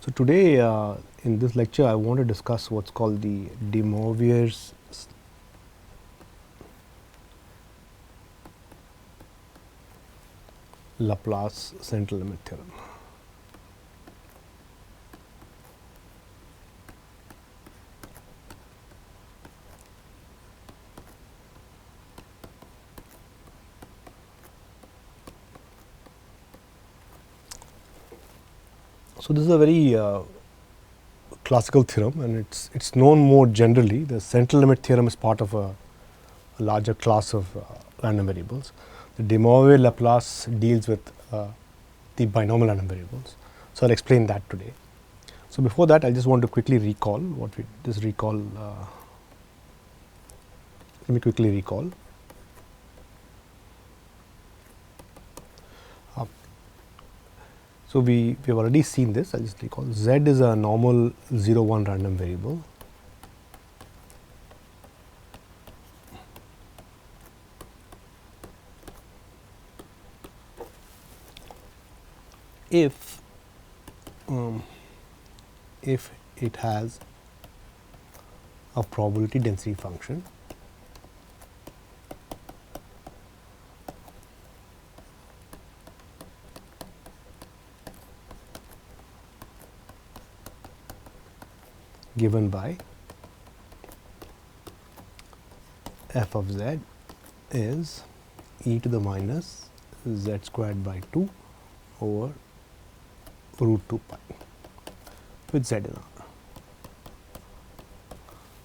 So today in this lecture I want to discuss what's called the DeMoivre's Laplace central limit theorem. So this is a very classical theorem, and it's known more generally. The central limit theorem is part of a larger class of random variables. The DeMoivre Laplace deals with the binomial random variables. So I'll explain that today. So before that, I just want to quickly recall what we just recall. Let me quickly recall. So we have already seen this. I'll just recall. Z is a normal 0, 1 random variable. If it has a probability density function given by f of z is e to the minus z squared by 2 over root 2 pi with z in R.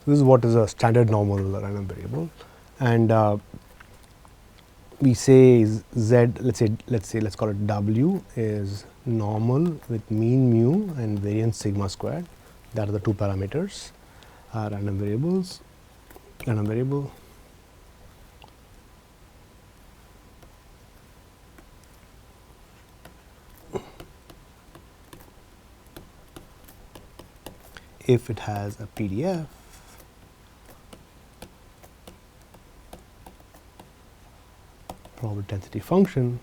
So this is what is a standard normal random variable, and we say z, let's call it w, is normal with mean mu and variance sigma squared. That are the two parameters, random variable. If it has a PDF, probability density function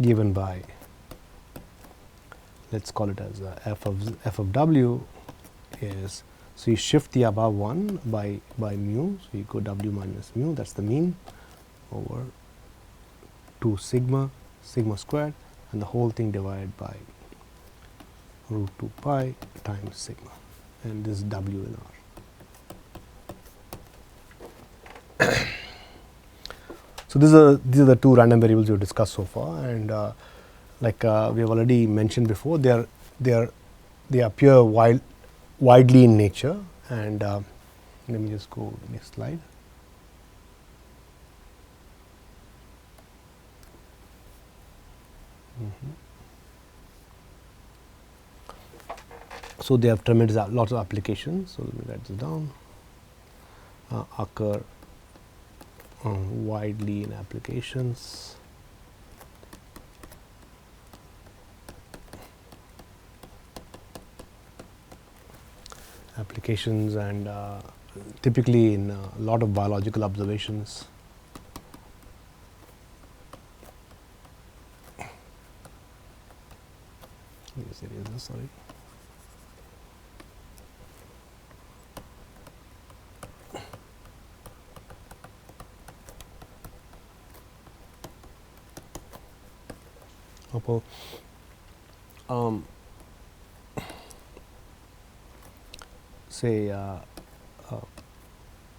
given by, let's call it as f of w is, so you shift the above one by mu, so you go w minus mu, that's the mean, over 2 sigma squared, and the whole thing divided by root 2 pi times sigma, and this is w in R. So these are the two random variables we have discussed so far, and like we have already mentioned before, they appear widely in nature. And let me just go to the next slide. So they have tremendous lots of applications. So let me write this down. Occur widely in applications. And typically in a lot of biological observations. Sorry. Say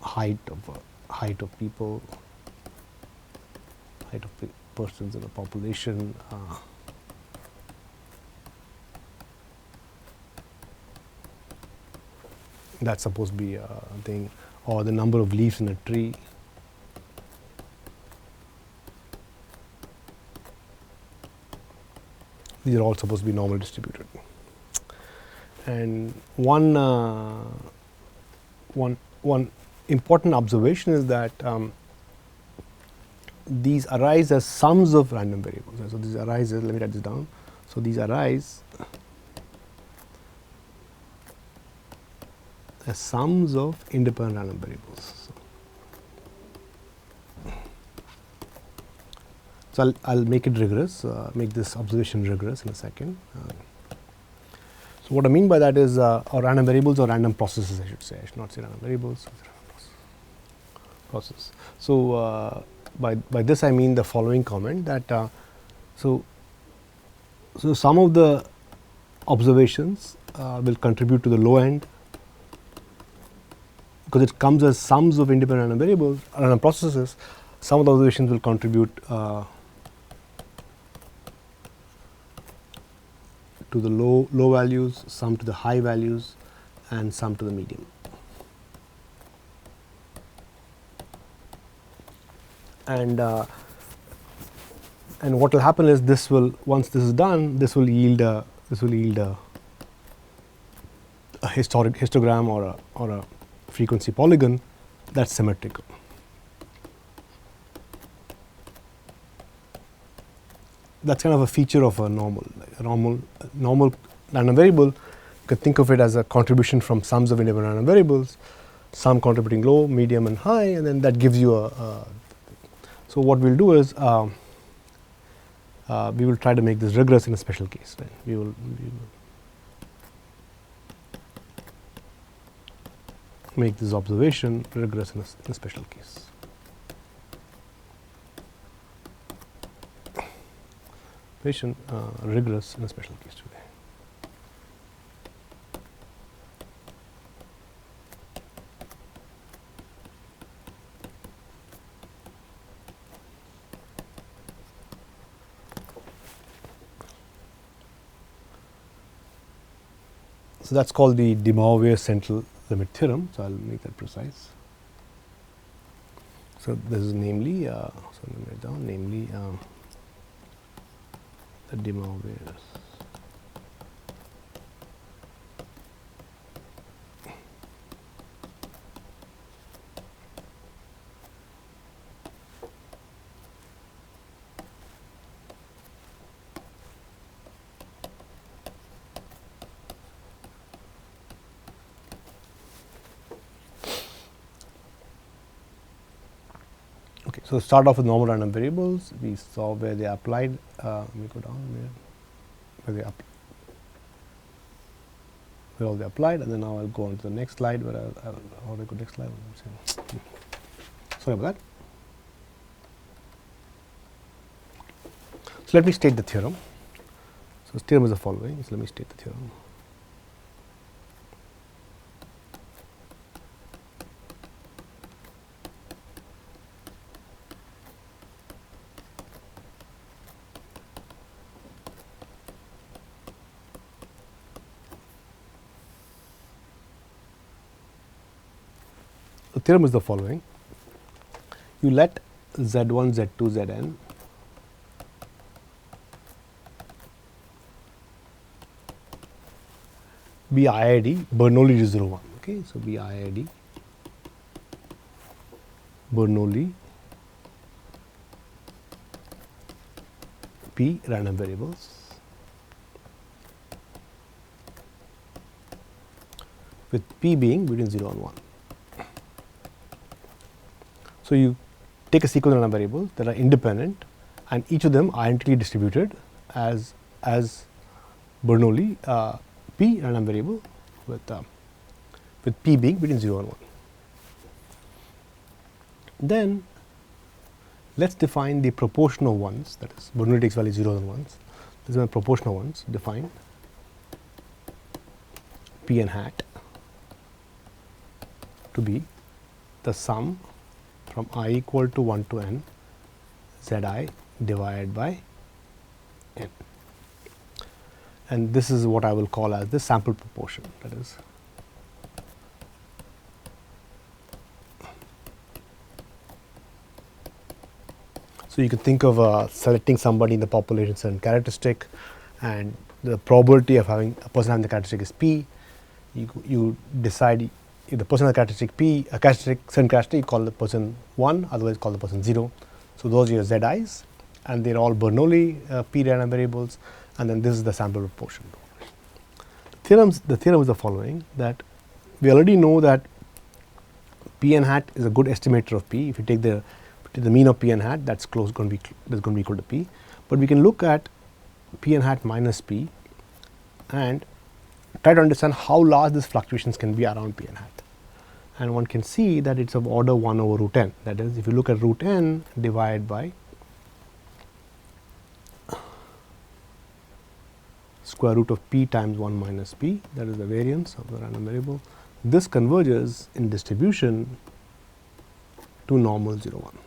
height of people, height of persons in a population, that's supposed to be a thing, or the number of leaves in a tree. These are all supposed to be normally distributed. And one important observation is that these arise as sums of random variables. So these arise as, let me write this down. So these arise as sums of independent random variables. So, I will make it rigorous, make this observation rigorous in a second. So, what I mean by that is or random variables or random processes, I should say. I should not say random variables, process. So, by this I mean the following comment that so some of the observations will contribute to the low end, because it comes as sums of independent random variables, random processes. Some of the observations will contribute to the low values, some to the high values, and some to the medium. And what will happen is, this will, once this is done, this will yield a histogram or a frequency polygon that's symmetrical. That's kind of a feature of a normal random variable. You could think of it as a contribution from sums of independent random variables, some contributing low, medium, and high, and then that gives you a. So what we'll do is we will try to make this rigorous in a special case. Right? We will make this observation rigorous in a special case. Rigorous in a special case today. So, that is called the DeMoivre central limit theorem. So, I will make that precise. So, this is namely, so let me write down, namely the DeMoivre. Okay, so start off with normal random variables. We saw where they applied. Let me go down where they where all they applied, and then now I'll go on to the next slide. Where how do I go next slide? Sorry about that. So let me state the theorem. So the theorem is the following. So let me state the theorem. The theorem is the following. You let Z1, Z2, Zn be IID Bernoulli D01. Okay, so be IID Bernoulli P random variables with P being between 0 and 1. So, you take a sequence of random variables that are independent, and each of them identically distributed as Bernoulli P random variable with P being between 0 and 1. Then let us define the proportion of ones, that is Bernoulli takes value 0 and 1s. This is my proportion of ones defined P n hat to be the sum from I equal to 1 to n Z I divided by n, and this is what I will call as the sample proportion, that is so you can think of selecting somebody in the population certain characteristic, and the probability of having a person having the characteristic is p. You decide if the person has a characteristic p, a certain characteristic, you call the person 1, otherwise call the person 0. So, those are your ZIs, and they are all Bernoulli p random variables, and then this is the sample proportion. The theorem is the following, that we already know that p n hat is a good estimator of p. If you to the mean of p n hat, that's going to be equal to p. But we can look at p n hat minus p and try to understand how large these fluctuations can be around p n hat. And one can see that it's of order 1 over root n. That is, if you look at root n divided by square root of p times 1 minus p, that is the variance of the random variable, this converges in distribution to normal 0 1.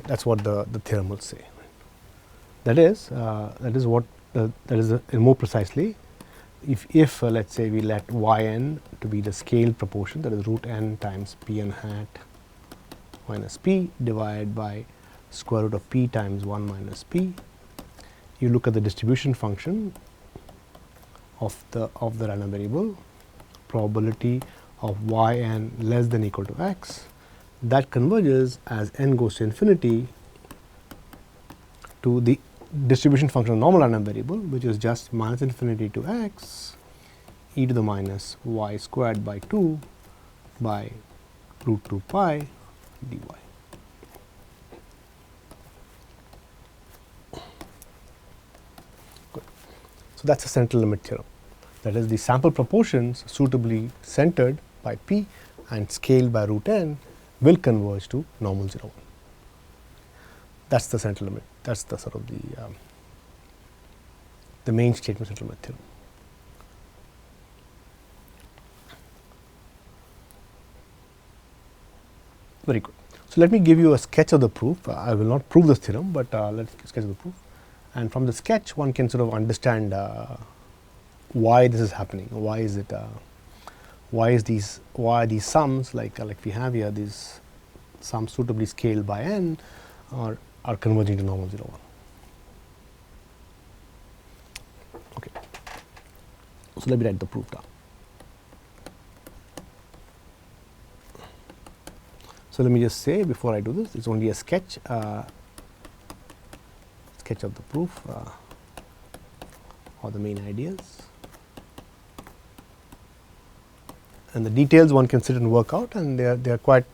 That is what the theorem will say. That is what more precisely, if let us say we let y n to be the scaled proportion, that is root n times p n hat minus p divided by square root of p times 1 minus p. You look at the distribution function of the random variable, probability of y n less than or equal to x, that converges as n goes to infinity to the distribution function of normal random variable, which is just minus infinity to x e to the minus y squared by 2 by root 2 pi dy. Good. So, that is the central limit theorem. That is, the sample proportions suitably centered by p and scaled by root n will converge to normal 0 1. That is the central limit. That is the sort of the main statement central limit theorem. Very good. So, let me give you a sketch of the proof. I will not prove this theorem, but let us sketch the proof. And from the sketch, one can sort of understand why this is happening. Why is it? Why are these sums like we have here, these sums suitably scaled by n are converging to normal 0 1. Okay. So, let me write the proof down. So, let me just say before I do this, it is only a sketch of the proof or the main ideas, and the details one can sit and work out, and they are quite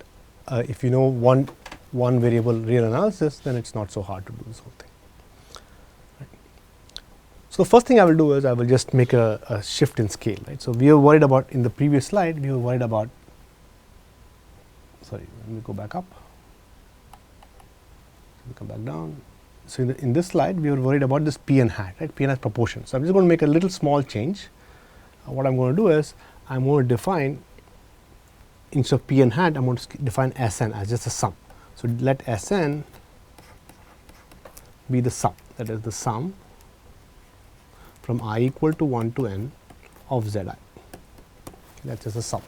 if you know one variable real analysis, then it is not so hard to do this whole thing. Right. So, the first thing I will do is I will just make a shift in scale. Right. So, we were worried about in the previous slide, we were worried about, sorry, let me go back up, let me come back down. So, in this slide we were worried about this p n hat, right, p n hat proportion. So, I am just going to make a little small change. What I am going to do is I am going to define, instead of p n hat, I am going to define S n as just a sum. So, let S n be the sum, that is the sum from I equal to 1 to n of Z I. That is just a sum.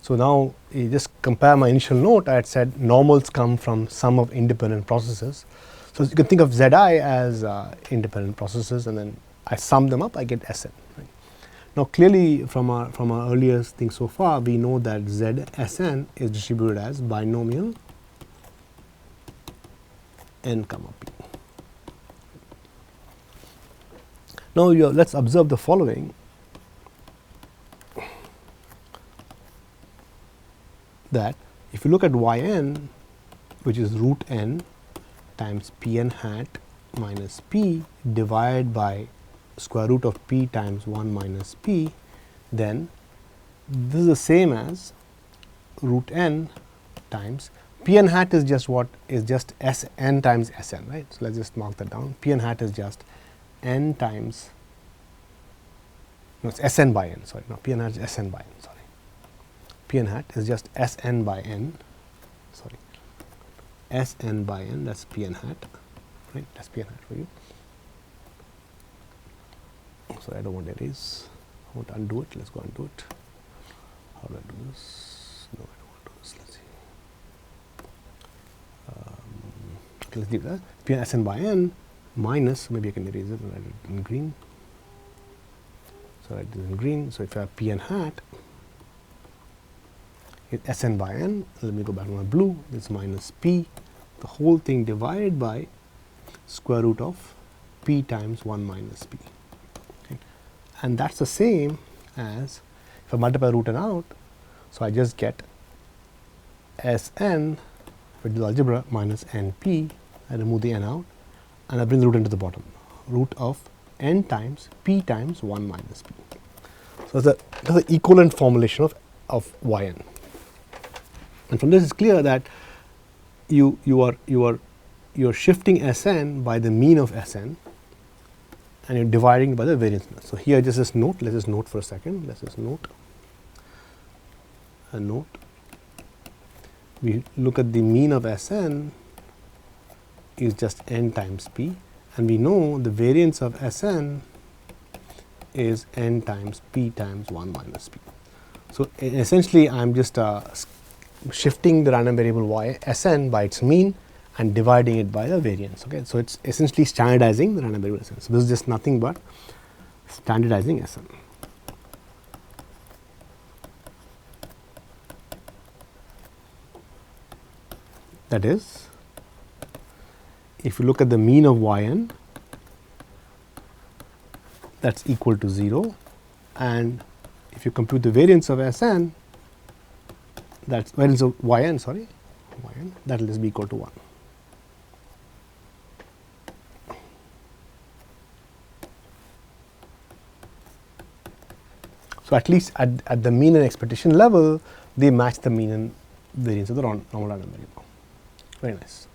So, now you just compare my initial note, I had said normals come from sum of independent processes. So, you can think of Z I as independent processes, and then I sum them up, I get S n. Right. Now, clearly from our earlier thing so far, we know that Z S n is distributed as binomial n comma p. Now, let us observe the following. That if you look at y n, which is root n times p n hat minus p divided by square root of p times 1 minus p, then this is the same as root n times p n hat is just what is just S n times S n, right. So, let us just mark that down. P n hat is just n times, no, it is S n by n, sorry, no, p n hat is S n by n, sorry. P n hat is just S n by n, sorry, S n by n, that is p n hat, right, that is p n hat for you. So, I do not want to erase, I want to undo it, let us go undo it. How do I do this? No, I do not want to do this, let us see. Okay, let us leave that. P n S n by n minus, maybe I can erase it and write it in green. So, write this in green. So, if I have P n hat, it S n by n, let me go back to my blue, this minus p, the whole thing divided by square root of p times 1 minus p. Okay. And that is the same as if I multiply root n out. So, I just get Sn with the algebra minus Np. I remove the n out and I bring the root into the bottom, root of n times p times 1 minus p. So, that's the equivalent formulation of yn, and from this it is clear that you are shifting Sn by the mean of Sn and you are dividing by the variance. So, here just this note, let us just note for a second, let us just note a note. We look at the mean of Sn is just n times p, and we know the variance of Sn is n times p times 1 minus p. So, essentially I am just shifting the random variable y Sn by its mean and dividing it by the variance. Okay. So, it is essentially standardizing the random variable Sn. So, this is just nothing but standardizing Sn. That is, if you look at the mean of yn, that is equal to 0, and if you compute the variance of Sn, that is variance of yn, sorry, yn, that will just be equal to 1. So, at least at the mean and expectation level, they match the mean and variance of the normal random variable. Very nice.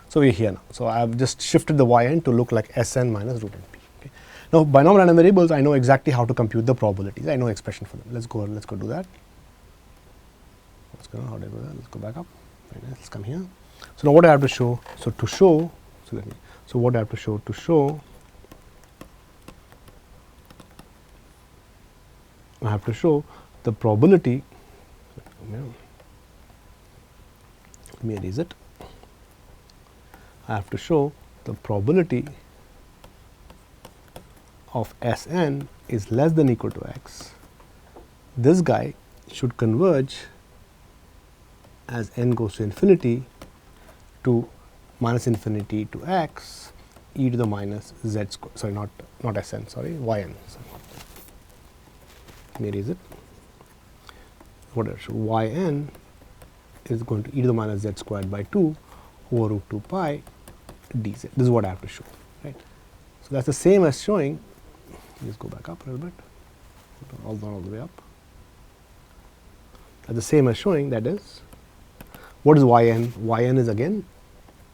So, we are here now. So, I have just shifted the yn to look like Sn minus root np. Okay. Now, binomial random variables, I know exactly how to compute the probabilities. I know expression for them. Let's go do that. Let's go. How do I do that? Let's go back up. Very nice. Let's come here. So, now what I have to show? So, to show. So, what I have to show? To show, I have to show the probability. Let me erase it. I have to show the probability of Sn is less than or equal to x. This guy should converge as n goes to infinity to minus infinity to x e to the minus z square, sorry, not Sn, sorry, yn. So, let me erase it. Whatever, so yn is going to e to the minus z squared by 2 over root 2 pi dz. This is what I have to show, right. So, that is the same as showing, let's go back up a little bit, all the way up. That is the same as showing, that is, what is yn? Yn is again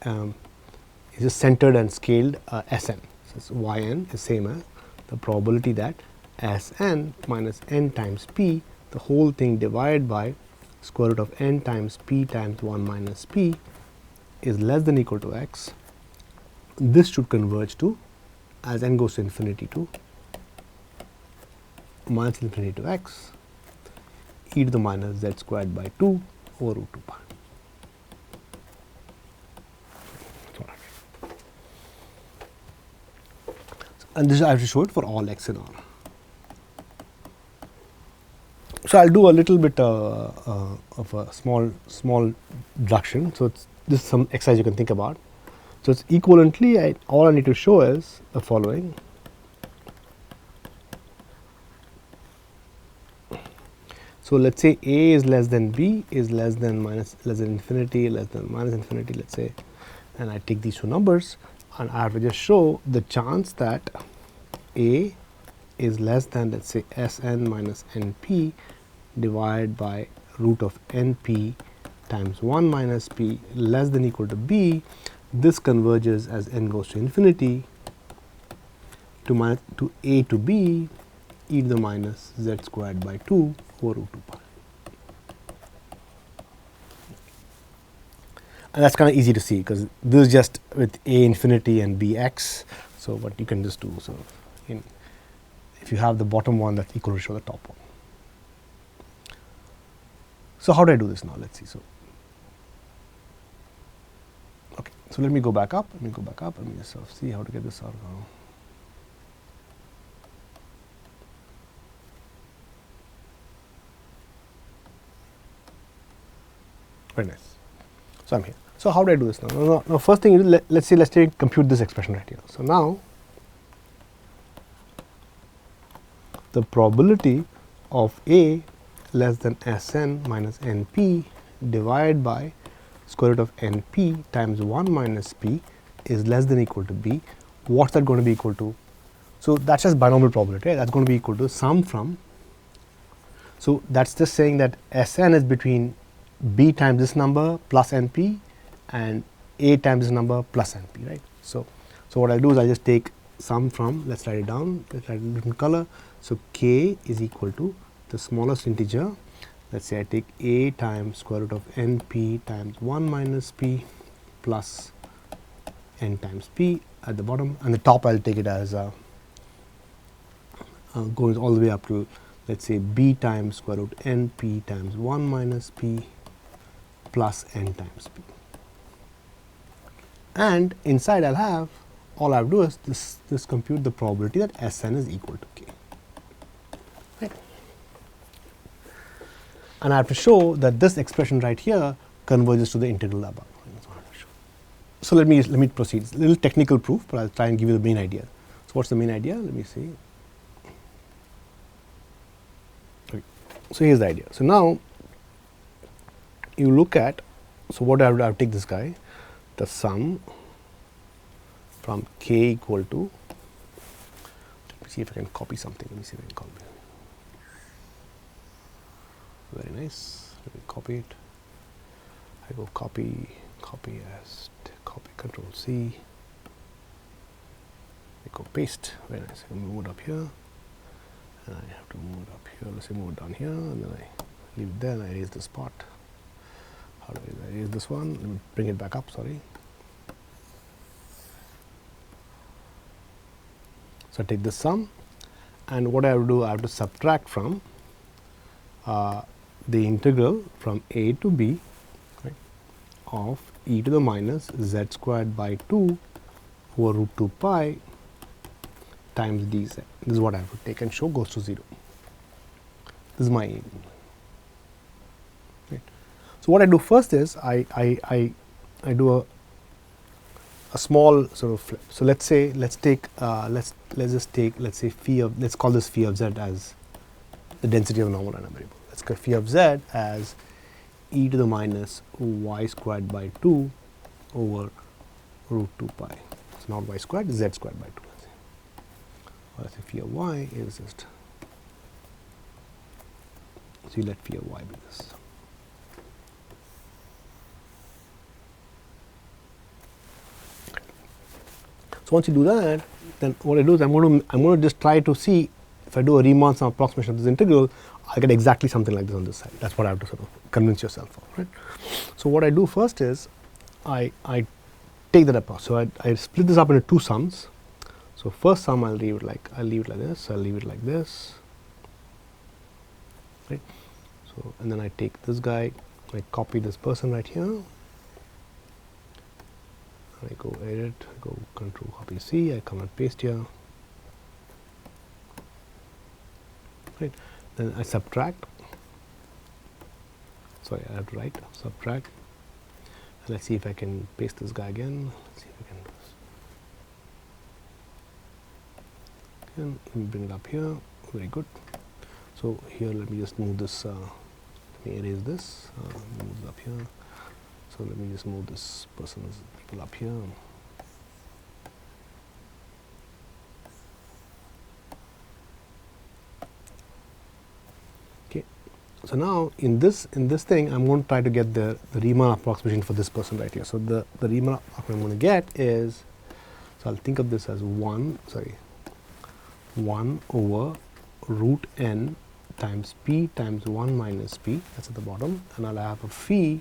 is just centered and scaled Sn. So, yn is same as the probability that Sn minus n times p, the whole thing divided by square root of n times p times 1 minus p is less than or equal to x. This should converge to, as n goes to infinity, to minus infinity to x e to the minus z squared by 2 over root 2 pi. And this I have to show it for all x and r. So, I will do a little bit of a small deduction. So, this is some exercise you can think about. So, it's equivalently, all I need to show is the following. So, let us say a is less than b is less than infinity, less than minus infinity, let us say, and I take these two numbers and I have to just show the chance that a is less than, let us say, Sn minus Np divided by root of Np times 1 minus p less than or equal to b. This converges as n goes to infinity to a to b e to the minus z squared by 2 over root 2 pi. And that is kind of easy to see, because this is just with a infinity and b x. So, what you can just do, so if you have the bottom one, that is equal to show the top one. So, how do I do this now? Let us see. So, okay. So, let me go back up, let me just sort of see how to get this out now. Very nice. So, I am here. So, how do I do this now? Now first thing is, let's compute this expression right here. So, now the probability of A less than Sn minus Np divided by square root of Np times 1 minus p is less than or equal to b, what's that going to be equal to? So, that is just binomial probability, right? That is going to be equal to sum from. So, that is just saying that Sn is between b times this number plus Np and a times this number plus Np, right. So, what I will do is I will just take sum from, let us write it down, let us write it in different color. So, k is equal to the smallest integer, let us say I take a times square root of Np times 1 minus p plus n times p at the bottom, and the top I will take it as goes all the way up to, let us say b times square root Np times 1 minus p plus n times p, and inside I will have, all I have to do is this compute the probability that Sn is equal to k, right. And I have to show that this expression right here converges to the integral above. So, let me proceed. It's a little technical proof, but I will try and give you the main idea. So, what is the main idea? Let me see. Okay. So, here is the idea. So, now you look at, so what I have to take this guy, the sum from k equal to, let me see if I can copy something. Let me see if I can copy. Very nice. Let me copy it. I go copy as copy, control C. I go paste. Very nice. I move it up here, and I have to move it up here. Let's say move it down here, and then I leave it there, and I erase this part. How do I erase this one? Let me bring it back up. Sorry. So, I take this sum, and what I have to do, I have to subtract from the integral from a to b, right, of e to the minus z squared by 2 over root 2 pi times dz. This is what I have to take and show goes to 0. This is my aim. Right. So, what I do first is I do a small sort of flip. So, let us say let's just take phi of, let's call this phi of z as the density of a normal random variable. Let's call phi of z as e to the minus y squared by 2 over root 2 pi. So, not y squared, z squared by 2. Or let's say phi of y is just, so you let phi of y be this. So, once you do that, then what I do is I am going to just try to see if I do a Riemann sum approximation of this integral, I will get exactly something like this on this side. That is what I have to sort of convince yourself of, right. So, what I do first is I take that apart. So, I split this up into two sums. So, first sum I will leave it like this, I will leave it like this, right. So, and then I take this guy, I copy this person right here, I go edit, I go control copy C, I come and paste here, right. Then I subtract, sorry, I have to write subtract, and let's see if I can paste this guy again. Let's see if I can do this. Again, let me bring it up here. Very good. So, here let me just move this, let me erase this, move it up here. So, let me just move this person's people up here. Okay. So, now in this thing I am going to try to get the Riemann approximation for this person right here. So, the Riemann approximation I am going to get is, so I will think of this as 1 over root n times p times 1 minus p, that is at the bottom, and I will have a phi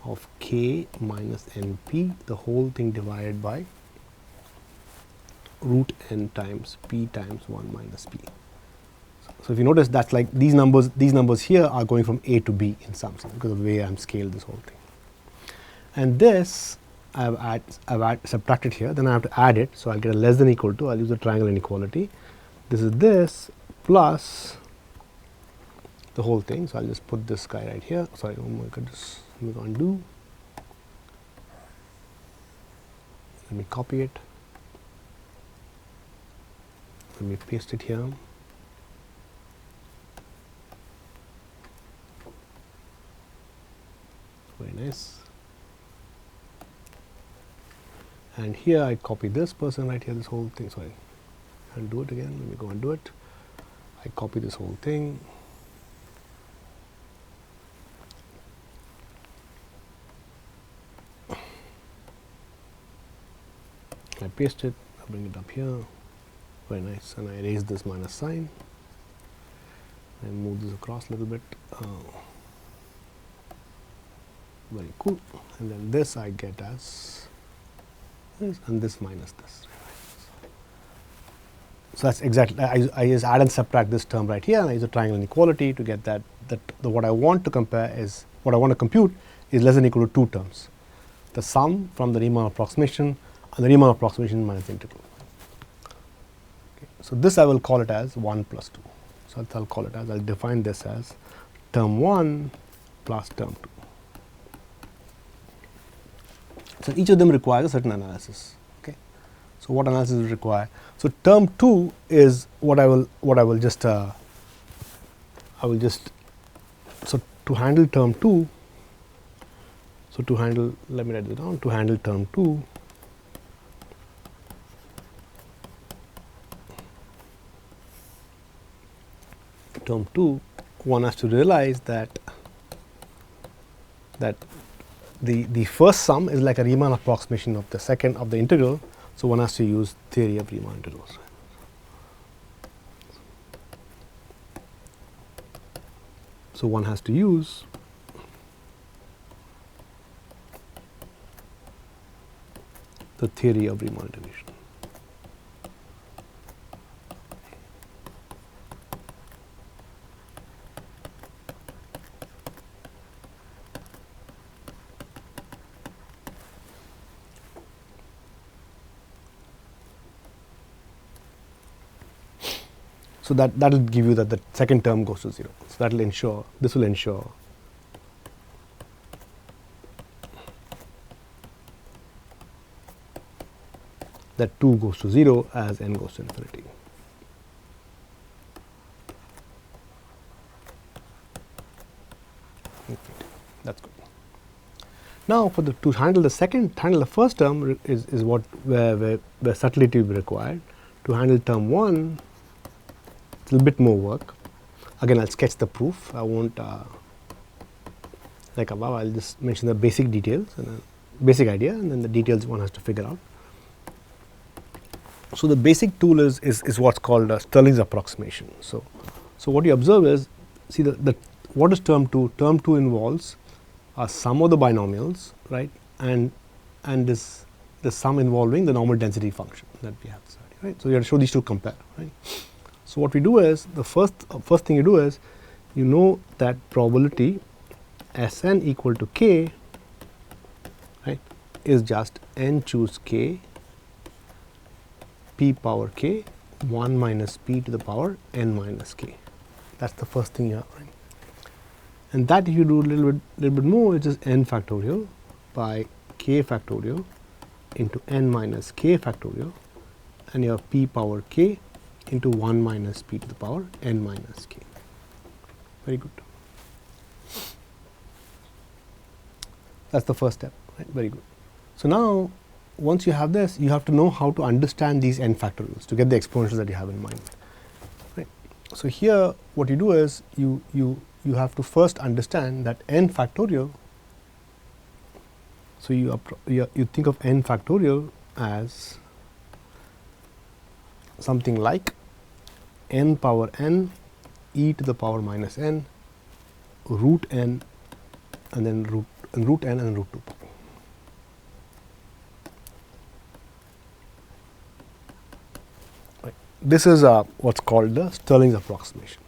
of k minus np, the whole thing divided by root n times p times 1 minus p. So, if you notice that like these numbers here are going from a to b in some sense, because of the way I am scaled this whole thing. And this I have subtracted here, then I have to add it. So, I will get a less than equal to, I will use the triangle inequality. This is this plus the whole thing. So, I will just put this guy right here. Sorry, oh my goodness, let me undo. Let me copy it. Let me paste it here. nice. And here I copy this person right here, this whole thing. Sorry, I'll do it again. Let me go and do it. I copy this whole thing. I paste it, I bring it up here, very nice, and I erase this minus sign. I move this across a little bit, very cool. And then this I get as this, and this minus this. So that's exactly, I just add and subtract this term right here, and I use a triangle inequality to get that what I want to compare is, what I want to compute is less than or equal to two terms. The sum from the Riemann approximation and the Riemann approximation minus the integral. Okay. So this I will call it as 1 plus 2. So I'll call it as, I'll define this as term 1 plus term 2. So each of them requires a certain analysis. Okay. So what analysis will require? So term 2 is what I will just so to handle term 2. So to handle, let me write this down. To handle term 2, one has to realize that the first sum is like a Riemann approximation of the second of the integral. So one has to use theory of Riemann integrals. So one has to use the theory of Riemann integration. So that will give you that the second term goes to 0. So that will ensure, this will ensure that 2 goes to 0 as n goes to infinity. That's good. Now for to handle the first term is what where subtlety will be required. To handle term 1, it's a little bit more work. Again, I'll sketch the proof. I won't like above. I'll just mention the basic details and basic idea, and then the details one has to figure out. So the basic tool is what's called Stirling's approximation. So what you observe is, see what is term 2? Term 2 involves a sum of the binomials, right, and this the sum involving the normal density function that we have studied, right. So you have to show these two compare, right. So what we do is, the first thing you do is, you know that probability Sn equal to k, right, is just n choose k p power k 1 minus p to the power n minus k. That's the first thing you have, right. And that if you do a little bit more, it is n factorial by k factorial into n minus k factorial, and you have p power k into 1 minus p to the power n minus k. Very good. That's the first step, right? Very good. So now, once you have this, you have to know how to understand these n factorials to get the exponentials that you have in mind, right. So here, what you do is you have to first understand that n factorial. So you think of n factorial as something like n power n e to the power minus n root n and then root n and root 2 power. Right. This is what's called the Stirling's approximation.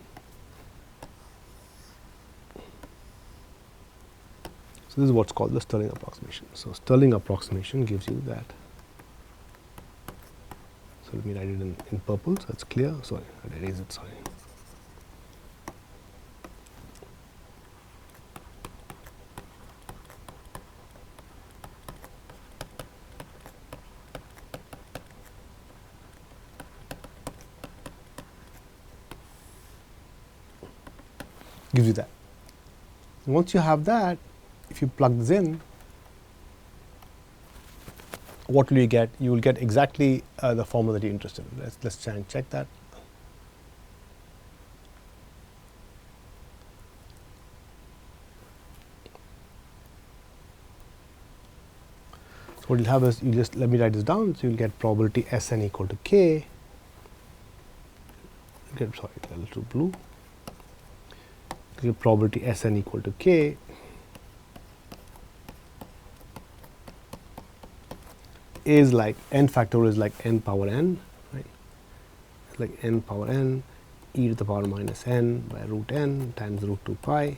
So this is what's called the Stirling approximation. So Stirling approximation gives you that. So let me write it in purple so it's clear. Sorry, I'll erase it, sorry. Gives you that. Once you have that, if you plug this in, what will you get? You will get exactly the formula that you're interested in. Let's try and check that. So what you'll have is, you just let me write this down. So you'll get probability Sn equal to k. Sorry, a little blue. Probability Sn equal to k. Is like n factorial is like n power n, right? It's like n power n e to the power minus n by root n times root 2 pi.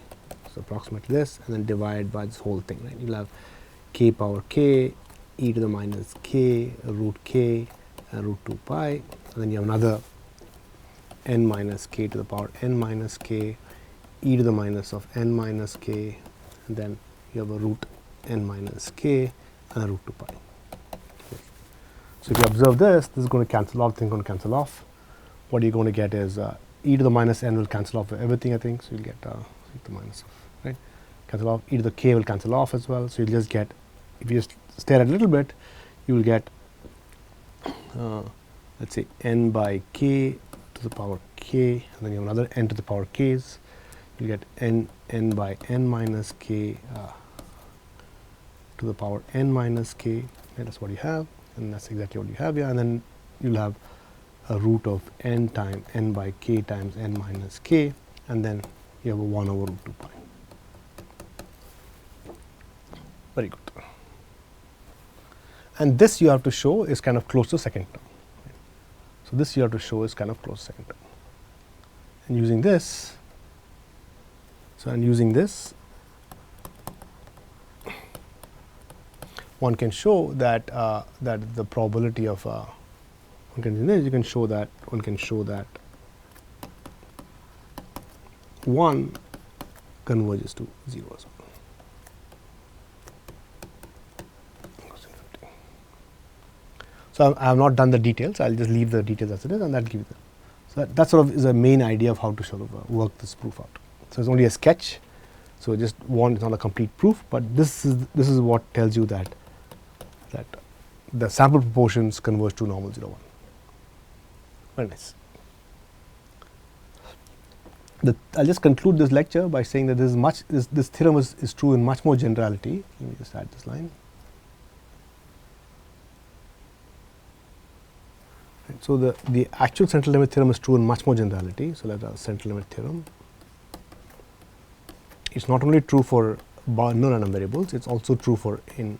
So approximately this, and then divide by this whole thing, right? You'll have k power k e to the minus k root k root 2 pi, and then you have another n minus k to the power n minus k e to the minus of n minus k, and then you have a root n minus k and a root 2 pi. So if you observe this is going to cancel, a lot of things going to cancel off. What you're going to get is e to the minus n will cancel off everything, I think. So you'll get e to the minus of, right, cancel off. E to the k will cancel off as well. So you'll just get, if you just stare at it a little bit, you will get let's say n by k to the power k, and then you have another n to the power k's. You get n by n minus k to the power n minus k, and that's what you have, and that's exactly what you have here. And then you'll have a root of n times n by k times n minus k, and then you have a 1 over root 2 pi. Very good. And this you have to show is kind of close to second term. So this you have to show is kind of close to second term. And using this, one can show that that the probability of one can show that 1 converges to 0 as well. So I have not done the details. I'll just leave the details as it is, and that'll give you the. So that sort of is a main idea of how to sort of work this proof out. So it's only a sketch. So just one is not a complete proof, but this is what tells you that the sample proportions converge to normal 0 1. Very nice. I'll just conclude this lecture by saying that this theorem is true in much more generality. Let me just add this line. Right, so the actual central limit theorem is true in much more generality. So let's central limit theorem. It's not only true for non-random variables; it's also true for in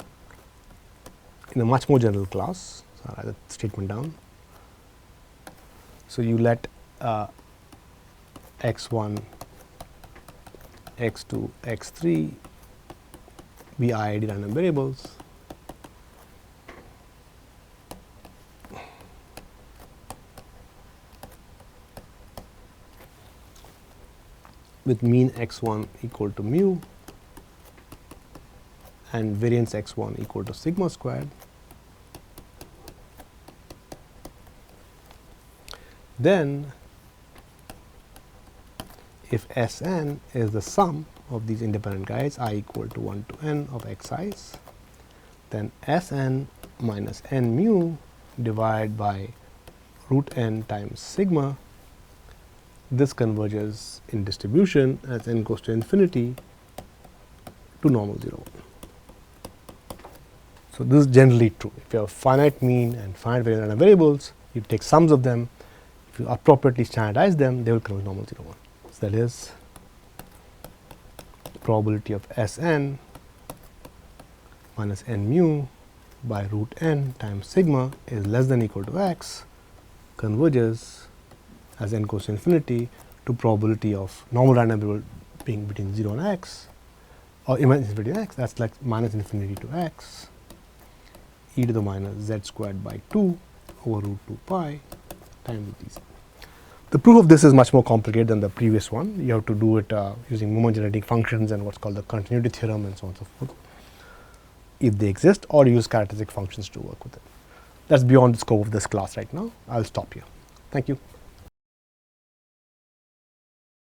a much more general class. So I'll write that statement down. So you let x1, x2, x3 be IID random variables. With mean x1 equal to mu and variance x1 equal to sigma squared. Then if Sn is the sum of these independent guides I equal to 1 to n of xi's, then Sn minus n mu divided by root n times sigma, this converges in distribution as n goes to infinity to normal 0 1. So this is generally true. If you have finite mean and finite random variables, you take sums of them. If you appropriately standardize them, they will converge normal 0 1. So that is probability of Sn minus n mu by root n times sigma is less than or equal to x, converges as n goes to infinity to probability of normal random variable being between 0 and x, or minus infinity to x, that's like minus infinity to x e to the minus z squared by 2 over root 2 pi times these. The proof of this is much more complicated than the previous one. You have to do it using moment generating functions and what's called the continuity theorem and so on and so forth, if they exist, or use characteristic functions to work with it. That's beyond the scope of this class right now. I'll stop here. Thank you.